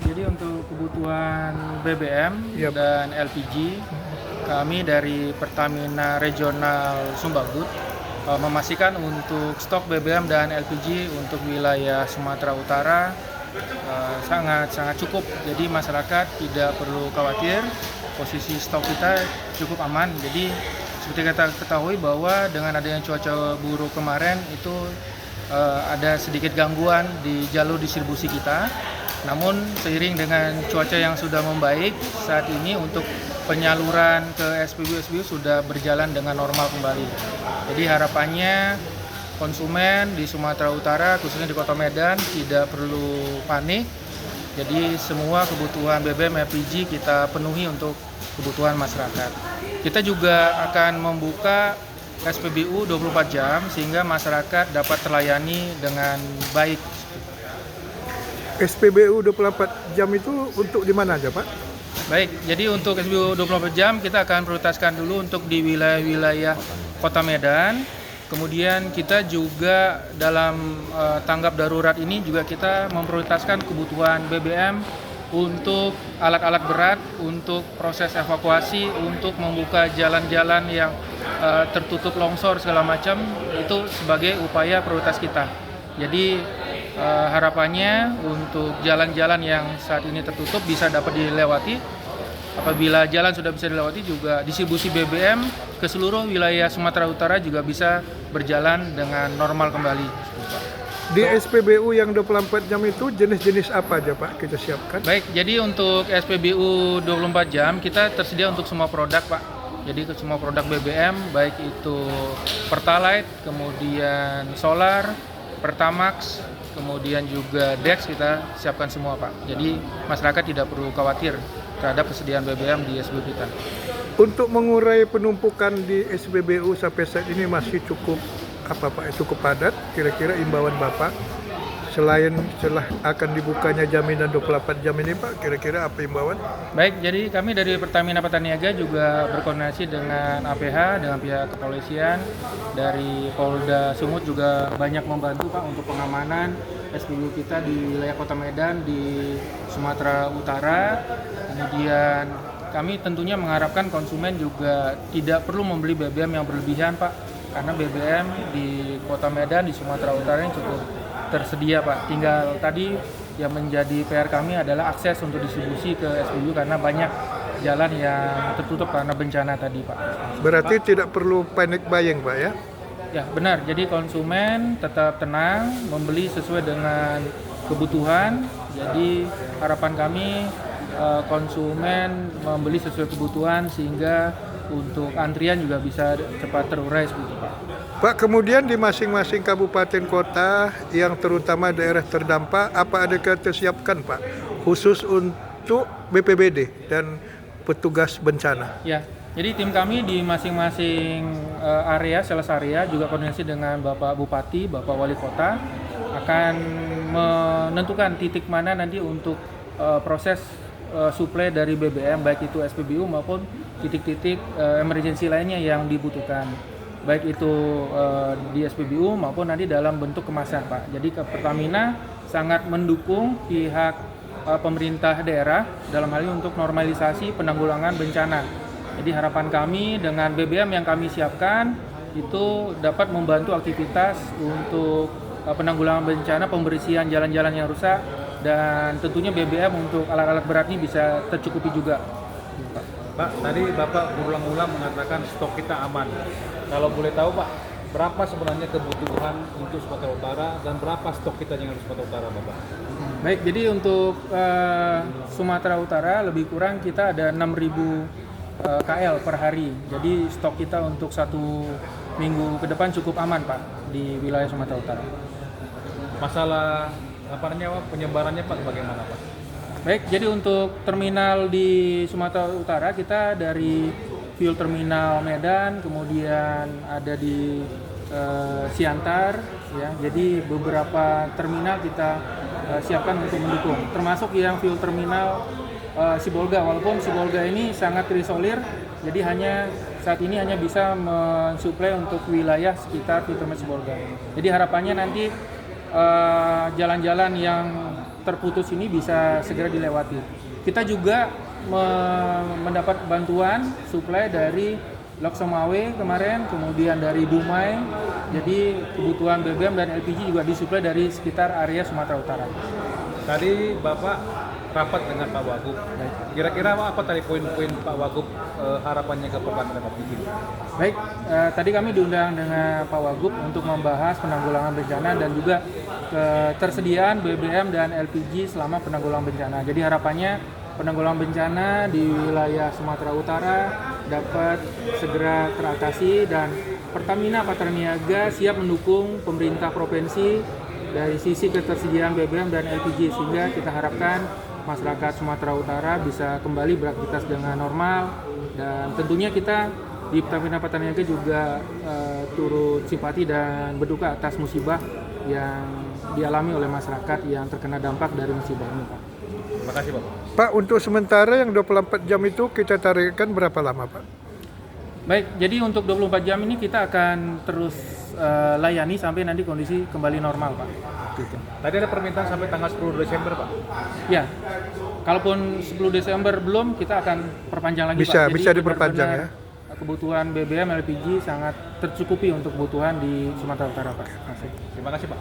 Jadi untuk kebutuhan BBM Yap. dan LPG, kami dari Pertamina Regional Sumbagut memastikan untuk stok BBM dan LPG untuk wilayah Sumatera Utara sangat cukup. Jadi masyarakat tidak perlu khawatir, posisi stok kita cukup aman. Jadi seperti kita ketahui bahwa dengan adanya cuaca buruk kemarin itu ada sedikit gangguan di jalur distribusi kita. Namun seiring dengan cuaca yang sudah membaik saat ini untuk penyaluran ke SPBU sudah berjalan dengan normal kembali. Jadi harapannya konsumen di Sumatera Utara khususnya di Kota Medan tidak perlu panik. Jadi semua kebutuhan BBM LPG kita penuhi untuk kebutuhan masyarakat. Kita juga akan membuka SPBU 24 jam sehingga masyarakat dapat terlayani dengan baik. SPBU 24 jam itu untuk di mana aja, Pak? Baik, jadi untuk SPBU 24 jam kita akan prioritaskan dulu untuk di wilayah-wilayah Kota Medan. Kemudian kita juga dalam tanggap darurat ini juga kita memprioritaskan kebutuhan BBM untuk alat-alat berat, untuk proses evakuasi, untuk membuka jalan-jalan yang tertutup longsor segala macam, itu sebagai upaya prioritas kita. Jadi harapannya untuk jalan-jalan yang saat ini tertutup bisa dapat dilewati. Apabila jalan sudah bisa dilewati juga distribusi BBM ke seluruh wilayah Sumatera Utara juga bisa berjalan dengan normal kembali. Di SPBU yang 24 jam itu jenis-jenis apa aja, Pak, kita siapkan? Baik, jadi untuk SPBU 24 jam kita tersedia untuk semua produk, Pak. Jadi ke semua produk BBM baik itu Pertalite, kemudian Solar, Pertamax, kemudian juga Dex kita siapkan semua, Pak. Jadi masyarakat tidak perlu khawatir terhadap kesediaan BBM di SPBU kita. Untuk mengurai penumpukan di SPBU sampai saat ini masih cukup apa, Pak? Cukup padat. Kira-kira imbauan Bapak setelah akan dibukanya jaminan 24 jam ini, Pak, kira-kira apa imbauan? Baik, jadi kami dari Pertamina Pataniaga juga berkoordinasi dengan APH, dengan pihak kepolisian, dari Polda Sumut juga banyak membantu, Pak, untuk pengamanan SPBU kita di wilayah Kota Medan di Sumatera Utara. Kemudian kami tentunya mengharapkan konsumen juga tidak perlu membeli BBM yang berlebihan, Pak, karena BBM di Kota Medan di Sumatera Utara ini cukup tersedia, Pak. Tinggal tadi yang menjadi PR kami adalah akses untuk distribusi ke SPBU karena banyak jalan yang tertutup karena bencana tadi, Pak. Berarti tidak perlu panic buying, Pak, ya? Ya, benar. Jadi konsumen tetap tenang, membeli sesuai dengan kebutuhan. Jadi harapan kami konsumen membeli sesuai kebutuhan sehingga untuk antrian juga bisa cepat terurai seperti itu, Pak. Pak, kemudian di masing-masing kabupaten kota yang terutama daerah terdampak, apa ada kita siapkan, Pak, khusus untuk BPBD dan petugas bencana? Ya, jadi tim kami di masing-masing area, sales area juga koordinasi dengan Bapak Bupati, Bapak Wali Kota akan menentukan titik mana nanti untuk proses suplai dari BBM baik itu SPBU maupun titik-titik emergency lainnya yang dibutuhkan. Baik itu di SPBU maupun nanti dalam bentuk kemasan, Pak. Jadi Pertamina sangat mendukung pihak pemerintah daerah dalam hal ini untuk normalisasi penanggulangan bencana. Jadi harapan kami dengan BBM yang kami siapkan itu dapat membantu aktivitas untuk penanggulangan bencana, pembersihan jalan-jalan yang rusak, dan tentunya BBM untuk alat-alat berat ini bisa tercukupi juga. Pak, tadi Bapak berulang-ulang mengatakan stok kita aman. Kalau boleh tahu, Pak, berapa sebenarnya kebutuhan untuk Sumatera Utara dan berapa stok kita yang harus Sumatera Utara, Bapak? Baik, jadi untuk Sumatera Utara lebih kurang kita ada 6.000 KL per hari. Jadi stok kita untuk 1 minggu ke depan cukup aman, Pak, di wilayah Sumatera Utara. Masalah penyebarannya, Pak, bagaimana, Pak? Baik, jadi untuk terminal di Sumatera Utara kita dari fuel terminal Medan, kemudian ada di Siantar, ya. Jadi beberapa terminal kita siapkan untuk mendukung, termasuk yang fuel terminal Sibolga. Walaupun Sibolga ini sangat terisolir, jadi saat ini hanya bisa mensuplai untuk wilayah sekitar fuel terminal Sibolga. Jadi harapannya nanti jalan-jalan yang terputus ini bisa segera dilewati. Kita juga mendapat bantuan suplai dari Lok Sumawe kemarin, kemudian dari Dumai. Jadi kebutuhan BBM dan LPG juga disuplai dari sekitar area Sumatera Utara. Tadi Bapak rapat dengan Pak Wagub. Kira-kira apa tadi poin-poin Pak Wagub harapannya ke Pertamina LPG? Baik, tadi kami diundang dengan Pak Wagub untuk membahas penanggulangan bencana dan juga ketersediaan BBM dan LPG selama penanggulangan bencana. Jadi harapannya penanggulangan bencana di wilayah Sumatera Utara dapat segera teratasi dan Pertamina Patraniaga siap mendukung pemerintah provinsi dari sisi ketersediaan BBM dan LPG sehingga kita harapkan masyarakat Sumatera Utara bisa kembali beraktivitas dengan normal dan tentunya kita di Pertamina Patraniaga juga turut simpati dan berduka atas musibah yang dialami oleh masyarakat yang terkena dampak dari musibah ini, Pak. Terima kasih Bapak. Pak, untuk sementara yang 24 jam itu kita tarikkan berapa lama, Pak? Baik, jadi untuk 24 jam ini kita akan terus layani sampai nanti kondisi kembali normal, Pak. Gitu. Tadi ada permintaan sampai tanggal 10 Desember Pak. Ya, kalaupun 10 Desember belum, kita akan perpanjang lagi, Bisa, Pak. Jadi bisa diperpanjang ya. Kebutuhan BBM, LPG sangat tercukupi untuk kebutuhan di Sumatera Utara, Pak. Terima kasih Pak.